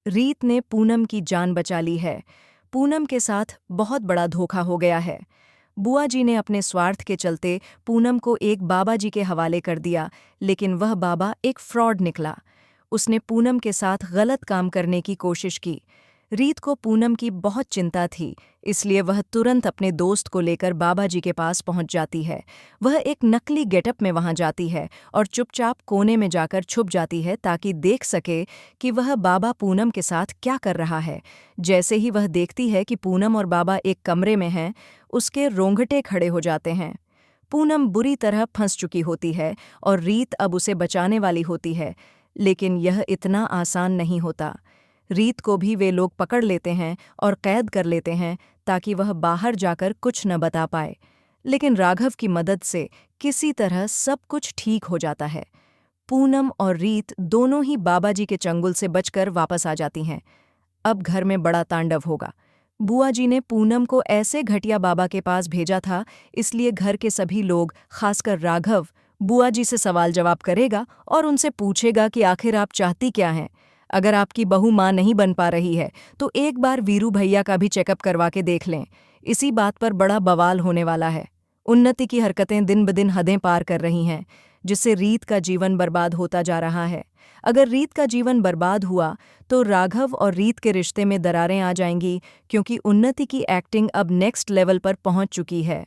रीत ने पूनम की जान बचा ली है। पूनम के साथ बहुत बड़ा धोखा हो गया है। बुआ जी ने अपने स्वार्थ के चलते पूनम को एक बाबा जी के हवाले कर दिया, लेकिन वह बाबा एक फ्रॉड निकला। उसने पूनम के साथ गलत काम करने की कोशिश की। रीत को पूनम की बहुत चिंता थी, इसलिए वह तुरंत अपने दोस्त को लेकर बाबा जी के पास पहुंच जाती है। वह एक नकली गेटअप में वहां जाती है और चुपचाप कोने में जाकर छुप जाती है ताकि देख सके कि वह बाबा पूनम के साथ क्या कर रहा है। जैसे ही वह देखती है कि पूनम और बाबा एक कमरे में हैं, उसके रोंगटे खड़े हो जाते हैं। पूनम बुरी तरह फंस चुकी होती है और रीत अब उसे बचाने वाली होती है, लेकिन यह इतना आसान नहीं होता। रीत को भी वे लोग पकड़ लेते हैं और कैद कर लेते हैं ताकि वह बाहर जाकर कुछ न बता पाए। लेकिन राघव की मदद से किसी तरह सब कुछ ठीक हो जाता है। पूनम और रीत दोनों ही बाबा जी के चंगुल से बचकर वापस आ जाती हैं। अब घर में बड़ा तांडव होगा। बुआ जी ने पूनम को ऐसे घटिया बाबा के पास भेजा था, इसलिए घर के सभी लोग, खासकर राघव, बुआ जी से सवाल जवाब करेगा और उनसे पूछेगा कि आखिर आप चाहती क्या हैं। अगर आपकी बहू माँ नहीं बन पा रही है तो एक बार वीरू भैया का भी चेकअप करवा के देख लें। इसी बात पर बड़ा बवाल होने वाला है। उन्नति की हरकतें दिन ब दिन हदें पार कर रही हैं, जिससे रीत का जीवन बर्बाद होता जा रहा है। अगर रीत का जीवन बर्बाद हुआ तो राघव और रीत के रिश्ते में दरारें आ जाएंगी, क्योंकि उन्नति की एक्टिंग अब नेक्स्ट लेवल पर पहुंच चुकी है।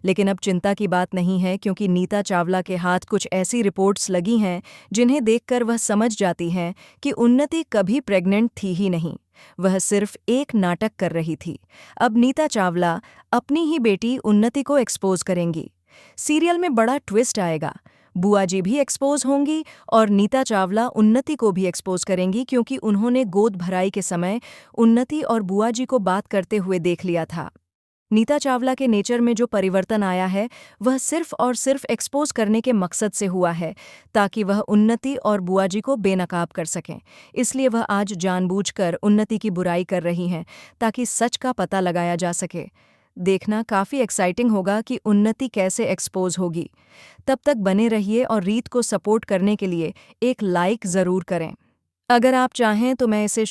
लेकिन अब चिंता की बात नहीं है, क्योंकि नीता चावला के हाथ कुछ ऐसी रिपोर्ट्स लगी हैं जिन्हें देखकर वह समझ जाती हैं कि उन्नति कभी प्रेग्नेंट थी ही नहीं। वह सिर्फ एक नाटक कर रही थी। अब नीता चावला अपनी ही बेटी उन्नति को एक्सपोज करेंगी। सीरियल में बड़ा ट्विस्ट आएगा। बुआ जी भी एक्सपोज होंगी और नीता चावला उन्नति को भी एक्सपोज करेंगी, क्योंकि उन्होंने गोद भराई के समय उन्नति और बुआ जी को बात करते हुए देख लिया था। नीता चावला के नेचर में जो परिवर्तन आया है वह सिर्फ और सिर्फ एक्सपोज करने के मकसद से हुआ है, ताकि वह उन्नति और बुआ जी को बेनकाब कर सकें। इसलिए वह आज जानबूझकर उन्नति की बुराई कर रही हैं, ताकि सच का पता लगाया जा सके। देखना काफ़ी एक्साइटिंग होगा कि उन्नति कैसे एक्सपोज होगी। तब तक बने रहिए और रीत को सपोर्ट करने के लिए एक लाइक ज़रूर करें। अगर आप चाहें तो मैं इसे